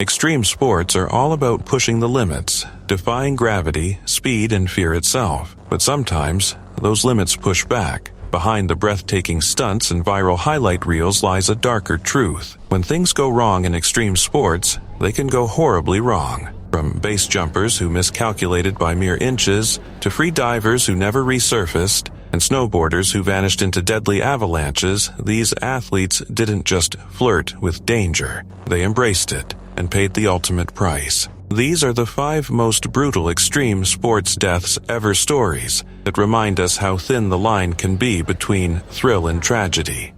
Extreme sports are all about pushing the limits, defying gravity, speed, and fear itself. But sometimes, those limits push back. Behind the breathtaking stunts and viral highlight reels lies a darker truth. When things go wrong in extreme sports, they can go horribly wrong. From base jumpers who miscalculated by mere inches, to free divers who never resurfaced, and snowboarders who vanished into deadly avalanches, these athletes didn't just flirt with danger. They embraced it and paid the ultimate price. These are the 5 most brutal extreme sports deaths ever stories that remind us how thin the line can be between thrill and tragedy.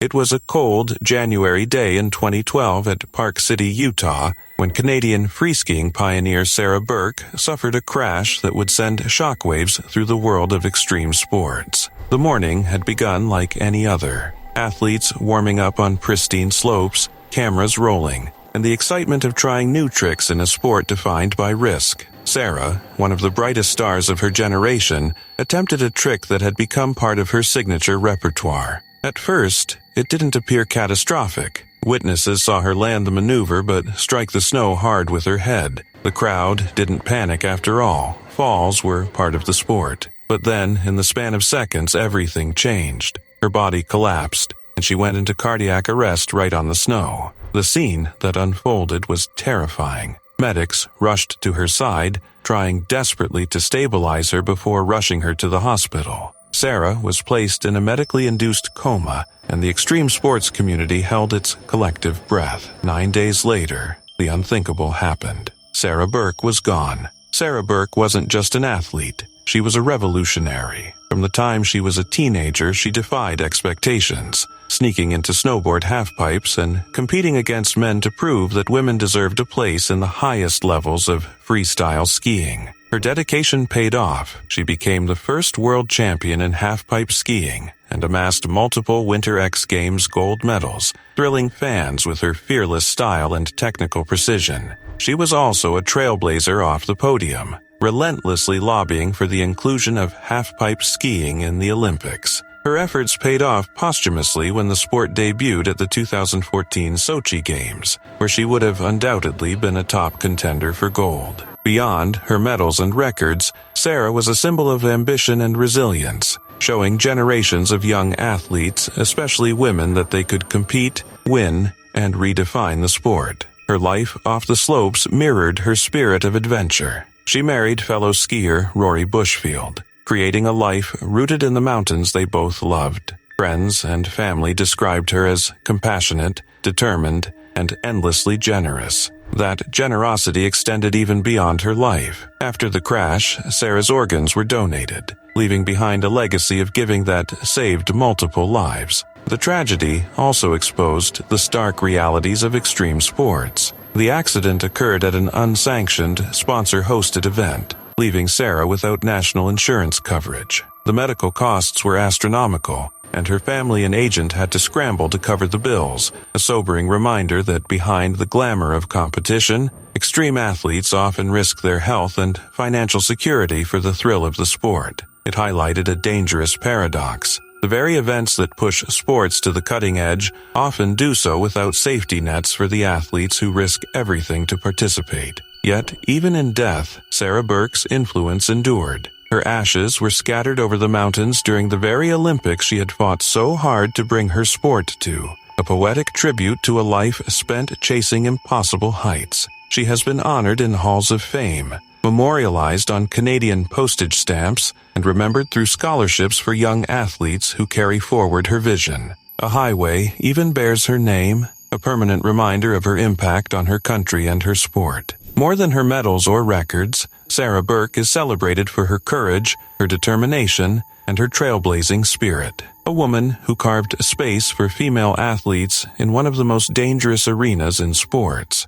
It was a cold January day in 2012 at Park City, Utah, when Canadian freeskiing pioneer Sarah Burke suffered a crash that would send shockwaves through the world of extreme sports. The morning had begun like any other. Athletes warming up on pristine slopes, cameras rolling, and the excitement of trying new tricks in a sport defined by risk. Sarah, one of the brightest stars of her generation, attempted a trick that had become part of her signature repertoire. At first, it didn't appear catastrophic. Witnesses saw her land the maneuver but strike the snow hard with her head. The crowd didn't panic after all. Falls were part of the sport. But then, in the span of seconds, everything changed. Her body collapsed, and she went into cardiac arrest right on the snow. The scene that unfolded was terrifying. Medics rushed to her side, trying desperately to stabilize her before rushing her to the hospital. Sarah was placed in a medically induced coma, and the extreme sports community held its collective breath. 9 days later, the unthinkable happened. Sarah Burke was gone. Sarah Burke wasn't just an athlete. She was a revolutionary. From the time she was a teenager, she defied expectations, sneaking into snowboard halfpipes and competing against men to prove that women deserved a place in the highest levels of freestyle skiing. Her dedication paid off. She became the first world champion in halfpipe skiing and amassed multiple Winter X Games gold medals, thrilling fans with her fearless style and technical precision. She was also a trailblazer off the podium, relentlessly lobbying for the inclusion of halfpipe skiing in the Olympics. Her efforts paid off posthumously when the sport debuted at the 2014 Sochi Games, where she would have undoubtedly been a top contender for gold. Beyond her medals and records, Sarah was a symbol of ambition and resilience, showing generations of young athletes, especially women, that they could compete, win, and redefine the sport. Her life off the slopes mirrored her spirit of adventure. She married fellow skier Rory Bushfield, creating a life rooted in the mountains they both loved. Friends and family described her as compassionate, determined, and endlessly generous. That generosity extended even beyond her life. After the crash, Sarah's organs were donated, leaving behind a legacy of giving that saved multiple lives. The tragedy also exposed the stark realities of extreme sports. The accident occurred at an unsanctioned, sponsor-hosted event, leaving Sarah without national insurance coverage. The medical costs were astronomical, and her family and agent had to scramble to cover the bills, a sobering reminder that behind the glamour of competition, extreme athletes often risk their health and financial security for the thrill of the sport. It highlighted a dangerous paradox. The very events that push sports to the cutting edge often do so without safety nets for the athletes who risk everything to participate. Yet, even in death, Sarah Burke's influence endured. Her ashes were scattered over the mountains during the very Olympics she had fought so hard to bring her sport to, a poetic tribute to a life spent chasing impossible heights. She has been honored in halls of fame, memorialized on Canadian postage stamps, and remembered through scholarships for young athletes who carry forward her vision. A highway even bears her name, a permanent reminder of her impact on her country and her sport. More than her medals or records, Sarah Burke is celebrated for her courage, her determination, and her trailblazing spirit. A woman who carved a space for female athletes in one of the most dangerous arenas in sports.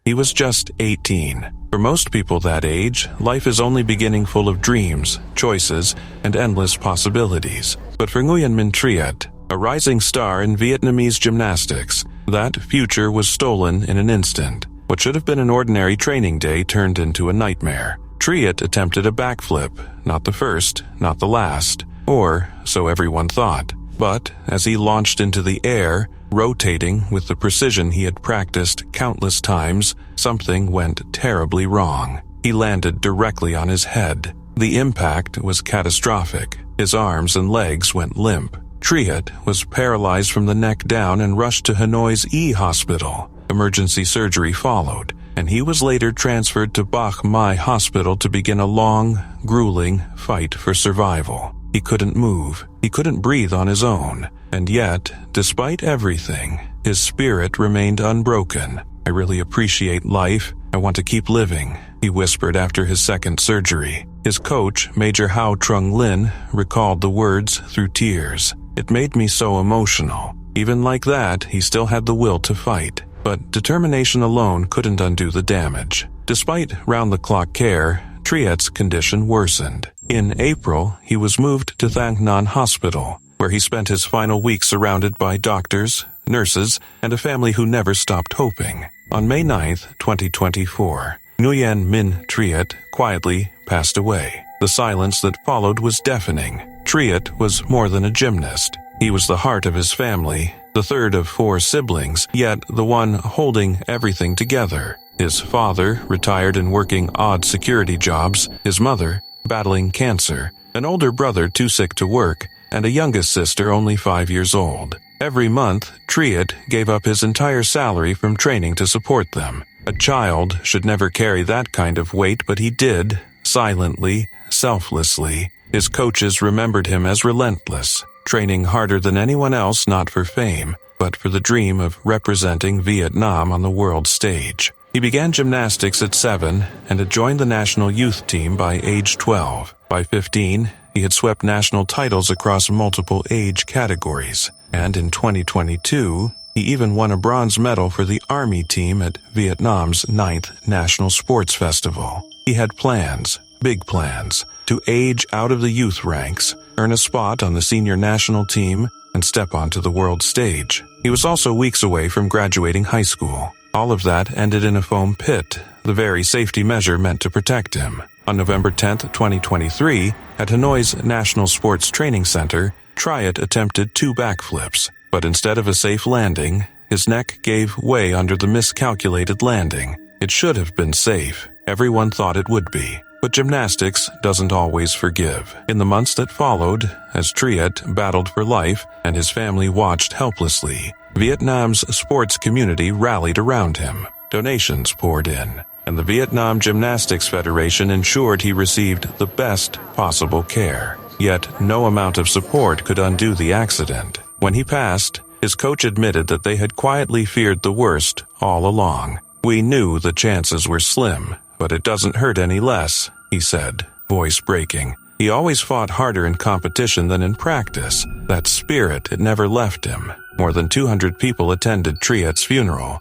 He was just 18. For most people that age, life is only beginning, full of dreams, choices, and endless possibilities. But for Maxim Triet, a rising star in Vietnamese gymnastics, that future was stolen in an instant. What should have been an ordinary training day turned into a nightmare. Triet attempted a backflip, not the first, not the last, or so everyone thought. But as he launched into the air, rotating with the precision he had practiced countless times, something went terribly wrong. He landed directly on his head. The impact was catastrophic. His arms and legs went limp. Triet was paralyzed from the neck down and rushed to Hanoi's E Hospital. Emergency surgery followed, and he was later transferred to Bach Mai Hospital to begin a long, grueling fight for survival. He couldn't move. He couldn't breathe on his own. And yet, despite everything, his spirit remained unbroken. "I really appreciate life. I want to keep living," he whispered after his second surgery. His coach, Major Hao Trung Lin, recalled the words through tears. "It made me so emotional." Even like that, he still had the will to fight. But determination alone couldn't undo the damage. Despite round-the-clock care, Triet's condition worsened. In April, he was moved to Thang Nan Hospital, where he spent his final weeks surrounded by doctors, nurses, and a family who never stopped hoping. On May 9th, 2024, Nguyen Minh Triet quietly passed away. The silence that followed was deafening. Triet was more than a gymnast. He was the heart of his family, the third of 4 siblings, yet the one holding everything together. His father, retired and working odd security jobs, his mother, battling cancer, an older brother too sick to work, and a youngest sister only 5 years old. Every month, Triet gave up his entire salary from training to support them. A child should never carry that kind of weight, but he did, silently, selflessly. His coaches remembered him as relentless, training harder than anyone else, not for fame, but for the dream of representing Vietnam on the world stage. He began gymnastics at 7 and had joined the national youth team by age 12. By 15, he had swept national titles across multiple age categories. And in 2022, he even won a bronze medal for the Army team at Vietnam's 9th National Sports Festival. He had plans, big plans, to age out of the youth ranks, earn a spot on the senior national team, and step onto the world stage. He was also weeks away from graduating high school. All of that ended in a foam pit, the very safety measure meant to protect him. On November 10th, 2023, at Hanoi's National Sports Training Center, Triet attempted 2 backflips, but instead of a safe landing, his neck gave way under the miscalculated landing. It should have been safe. Everyone thought it would be. But gymnastics doesn't always forgive. In the months that followed, as Triet battled for life and his family watched helplessly, Vietnam's sports community rallied around him. Donations poured in, and the Vietnam Gymnastics Federation ensured he received the best possible care. Yet no amount of support could undo the accident. When he passed, his coach admitted that they had quietly feared the worst all along. "We knew the chances were slim, but it doesn't hurt any less," he said, voice breaking. He always fought harder in competition than in practice. That spirit, it never left him. More than 200 people attended Triet's funeral.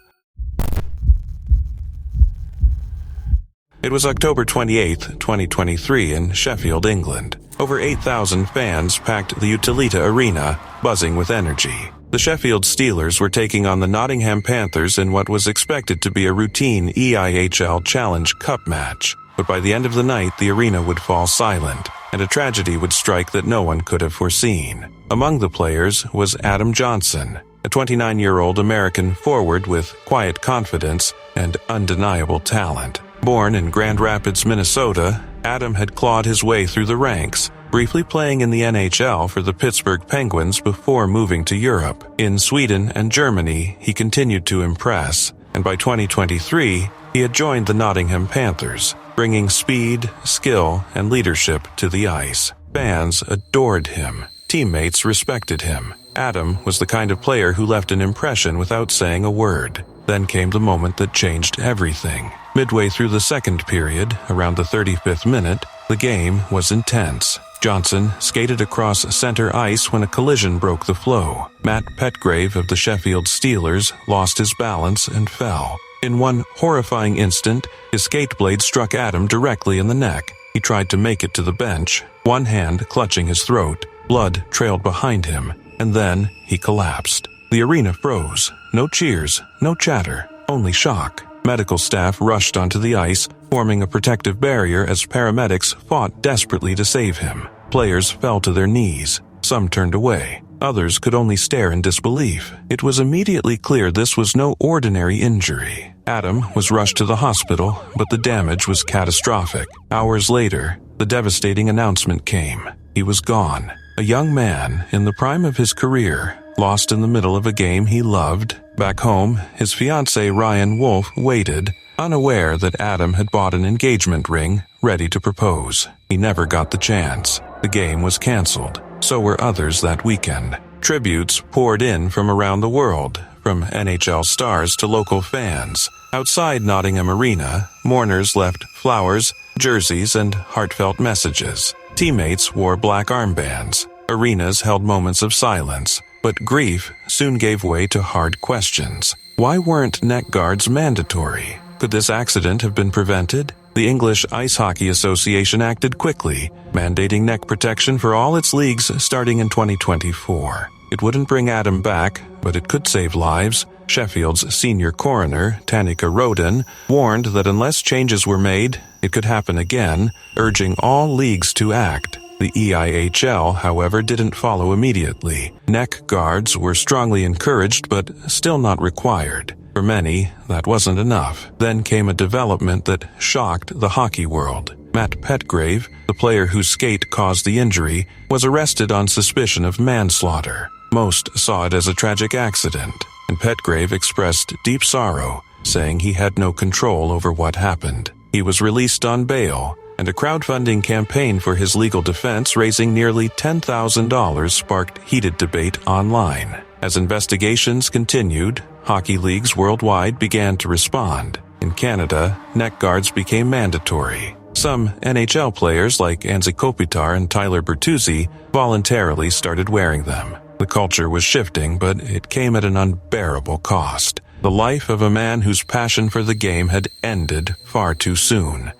It was October 28, 2023 in Sheffield, England. Over 8,000 fans packed the Utilita Arena, buzzing with energy. The Sheffield Steelers were taking on the Nottingham Panthers in what was expected to be a routine EIHL Challenge Cup match. But by the end of the night, the arena would fall silent, and a tragedy would strike that no one could have foreseen. Among the players was Adam Johnson, a 29-year-old American forward with quiet confidence and undeniable talent. Born in Grand Rapids, Minnesota, Adam had clawed his way through the ranks, briefly playing in the NHL for the Pittsburgh Penguins before moving to Europe. In Sweden and Germany, he continued to impress, and by 2023, he had joined the Nottingham Panthers, bringing speed, skill, and leadership to the ice. Fans adored him. Teammates respected him. Adam was the kind of player who left an impression without saying a word. Then came the moment that changed everything. Midway through the second period, around the 35th minute, the game was intense. Johnson skated across center ice when a collision broke the flow. Matt Petgrave of the Sheffield Steelers lost his balance and fell. In one horrifying instant, his skate blade struck Adam directly in the neck. He tried to make it to the bench, one hand clutching his throat. Blood trailed behind him, and then he collapsed. The arena froze. No cheers, no chatter, only shock. Medical staff rushed onto the ice, forming a protective barrier as paramedics fought desperately to save him. players fell to their knees. Some turned away. Others could only stare in disbelief. It was immediately clear this was no ordinary injury. Adam was rushed to the hospital, but the damage was catastrophic. Hours later, the devastating announcement came. He was gone. A young man in the prime of his career, lost in the middle of a game he loved. Back home, his fiancée Ryan Wolf waited, unaware that Adam had bought an engagement ring, ready to propose. He never got the chance. The game was canceled. So were others that weekend. Tributes poured in from around the world, from NHL stars to local fans. Outside Nottingham Arena, mourners left flowers, jerseys, and heartfelt messages. Teammates wore black armbands. Arenas held moments of silence. But grief soon gave way to hard questions. Why weren't neck guards mandatory? Could this accident have been prevented? The English Ice Hockey Association acted quickly, mandating neck protection for all its leagues starting in 2024. It wouldn't bring Adam back, but it could save lives. Sheffield's senior coroner, Tanika Roden, warned that unless changes were made, it could happen again, urging all leagues to act. The EIHL, however, didn't follow immediately. Neck guards were strongly encouraged, but still not required. For many, that wasn't enough. Then came a development that shocked the hockey world. Matt Petgrave, the player whose skate caused the injury, was arrested on suspicion of manslaughter. Most saw it as a tragic accident, and Petgrave expressed deep sorrow, saying he had no control over what happened. He was released on bail, and a crowdfunding campaign for his legal defense raising nearly $10,000 sparked heated debate online. As investigations continued, hockey leagues worldwide began to respond. In Canada, neck guards became mandatory. Some NHL players like Anze Kopitar and Tyler Bertuzzi voluntarily started wearing them. The culture was shifting, but it came at an unbearable cost. The life of a man whose passion for the game had ended far too soon.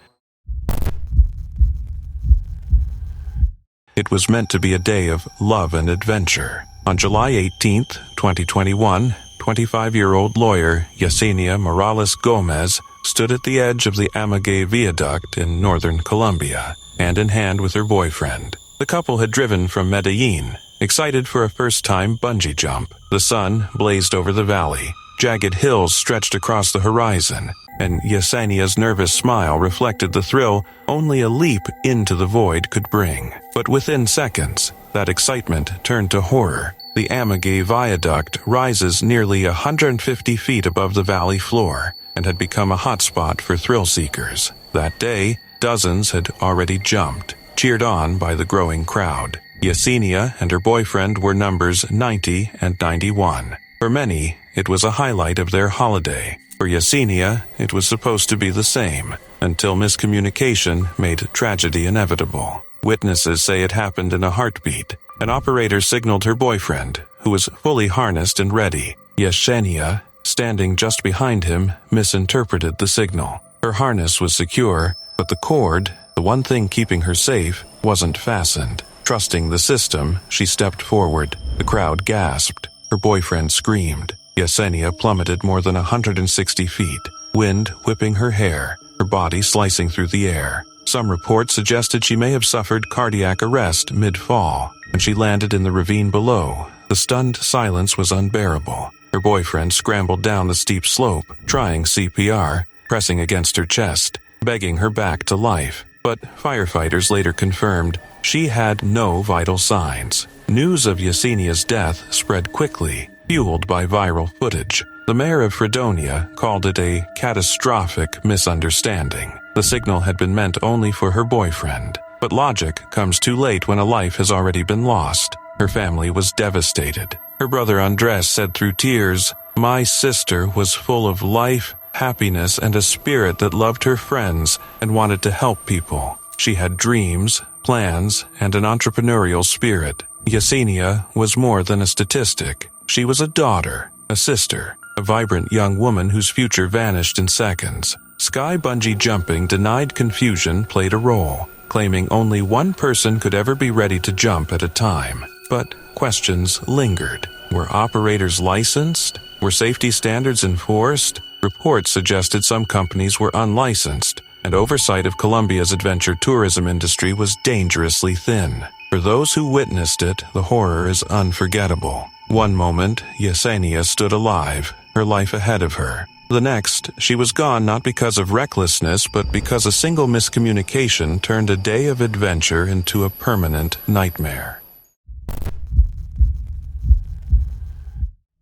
It was meant to be a day of love and adventure. On July 18, 2021, 25-year-old lawyer Yesenia Morales Gomez stood at the edge of the Amagay Viaduct in northern Colombia, hand in hand with her boyfriend. The couple had driven from Medellin, excited for a first-time bungee jump. The sun blazed over the valley. Jagged hills stretched across the horizon, and Yesenia's nervous smile reflected the thrill only a leap into the void could bring. But within seconds, that excitement turned to horror. The Amagay Viaduct rises nearly 150 feet above the valley floor and had become a hotspot for thrill seekers. That day, dozens had already jumped, cheered on by the growing crowd. Yesenia and her boyfriend were numbers 90 and 91. For many, it was a highlight of their holiday. For Yesenia, it was supposed to be the same, until miscommunication made tragedy inevitable. Witnesses say it happened in a heartbeat. An operator signaled her boyfriend, who was fully harnessed and ready. Yesenia, standing just behind him, misinterpreted the signal. Her harness was secure, but the cord, the one thing keeping her safe, wasn't fastened. Trusting the system, she stepped forward. The crowd gasped. Her boyfriend screamed. Yesenia plummeted more than 160 feet, wind whipping her hair, her body slicing through the air. Some reports suggested she may have suffered cardiac arrest mid-fall, and she landed in the ravine below. The stunned silence was unbearable. Her boyfriend scrambled down the steep slope, trying CPR, pressing against her chest, begging her back to life. But firefighters later confirmed she had no vital signs. News of Yesenia's death spread quickly, fueled by viral footage. The mayor of Fredonia called it a catastrophic misunderstanding. The signal had been meant only for her boyfriend. But logic comes too late when a life has already been lost. Her family was devastated. Her brother Andres said through tears, "My sister was full of life, happiness, and a spirit that loved her friends and wanted to help people. She had dreams, plans, and an entrepreneurial spirit." Yesenia was more than a statistic. She was a daughter, a sister, a vibrant young woman whose future vanished in seconds. Sky bungee jumping denied confusion played a role, claiming only one person could ever be ready to jump at a time. But questions lingered. Were operators licensed? Were safety standards enforced? Reports suggested some companies were unlicensed, and oversight of Colombia's adventure tourism industry was dangerously thin. For those who witnessed it, the horror is unforgettable. One moment, Yesenia stood alive, her life ahead of her. The next, she was gone not because of recklessness, but because a single miscommunication turned a day of adventure into a permanent nightmare.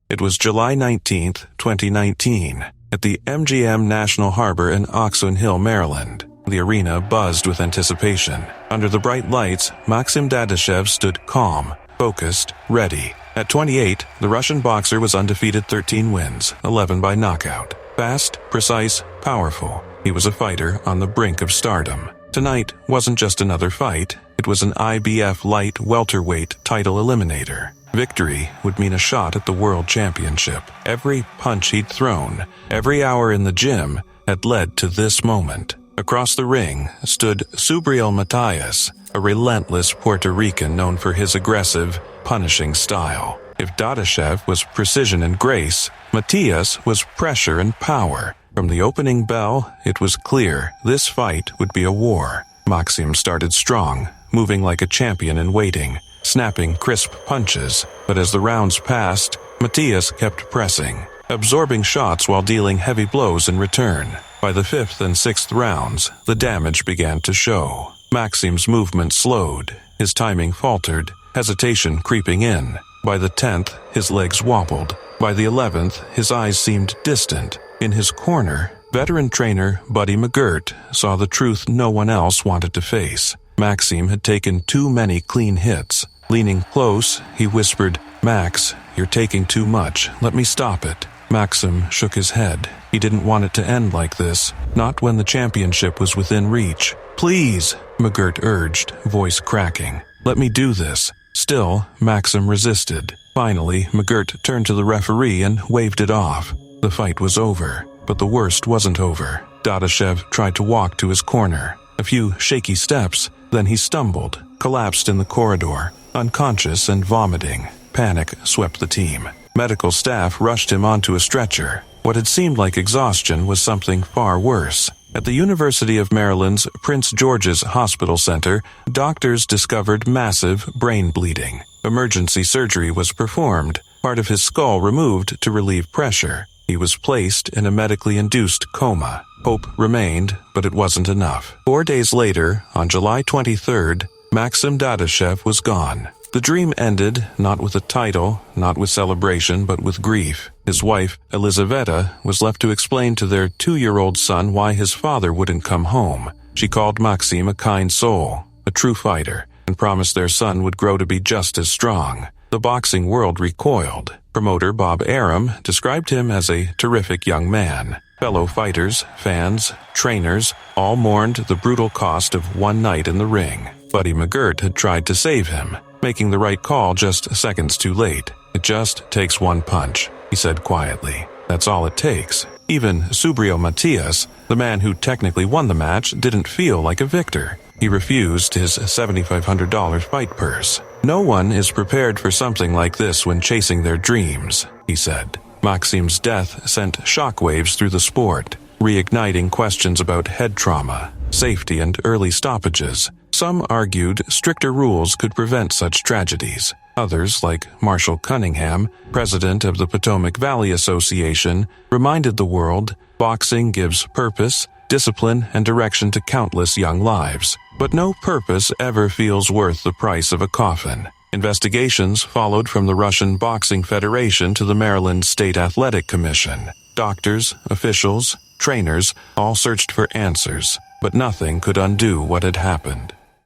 It was July 19, 2019, at the MGM National Harbor in Oxon Hill, Maryland. The arena buzzed with anticipation. Under the bright lights, Maxim Dadashev stood calm, focused, ready. At 28, the Russian boxer was undefeated, 13 wins, 11 by knockout. Fast, precise, powerful. He was a fighter on the brink of stardom. Tonight wasn't just another fight. It was an IBF light welterweight title eliminator. Victory would mean a shot at the world championship. Every punch he'd thrown, every hour in the gym, had led to this moment. Across the ring stood Subriel Matias, a relentless Puerto Rican known for his aggressive, punishing style. If Dadashev was precision and grace, Matias was pressure and power. From the opening bell, it was clear this fight would be a war. Maxim started strong, moving like a champion in waiting, snapping crisp punches. But as the rounds passed, Matias kept pressing, absorbing shots while dealing heavy blows in return. By the 5th and 6th rounds, the damage began to show. Maxim's movement slowed, his timing faltered, hesitation creeping in. By the 10th, his legs wobbled. By the 11th, his eyes seemed distant. In his corner, veteran trainer Buddy McGirt saw the truth no one else wanted to face. Maxim had taken too many clean hits. Leaning close, he whispered, "Max, you're taking too much. Let me stop it." Maxim shook his head. He didn't want it to end like this, not when the championship was within reach. "Please," McGirt urged, voice cracking. "Let me do this." Still, Maxim resisted. Finally, McGirt turned to the referee and waved it off. The fight was over, but the worst wasn't over. Dadashev tried to walk to his corner. A few shaky steps, then he stumbled, collapsed in the corridor, unconscious and vomiting. Panic swept the team. Medical staff rushed him onto a stretcher. What had seemed like exhaustion was something far worse. At the University of Maryland's Prince George's Hospital Center, doctors discovered massive brain bleeding. Emergency surgery was performed, part of his skull removed to relieve pressure. He was placed in a medically induced coma. Hope remained, but it wasn't enough. 4 days later, on July 23rd, Maxim Dadashev was gone. The dream ended, not with a title, not with celebration, but with grief. His wife, Elizaveta, was left to explain to their 2-year-old son why his father wouldn't come home. She called Maxim a kind soul, a true fighter, and promised their son would grow to be just as strong. The boxing world recoiled. Promoter Bob Arum described him as a terrific young man. Fellow fighters, fans, trainers, all mourned the brutal cost of one night in the ring. Buddy McGirt had tried to save him, making the right call just seconds too late. "It just takes one punch," he said quietly. "That's all it takes." Even Subriel Matias, the man who technically won the match, didn't feel like a victor. He refused his $7,500 fight purse. "No one is prepared for something like this when chasing their dreams," he said. Maxim's death sent shockwaves through the sport, reigniting questions about head trauma, safety, and early stoppages. Some argued stricter rules could prevent such tragedies. Others, like Marshall Cunningham, president of the Potomac Valley Association, reminded the world boxing gives purpose, discipline, and direction to countless young lives. But no purpose ever feels worth the price of a coffin. Investigations followed from the Russian Boxing Federation to the Maryland State Athletic Commission. Doctors, officials, trainers all searched for answers, but nothing could undo what had happened.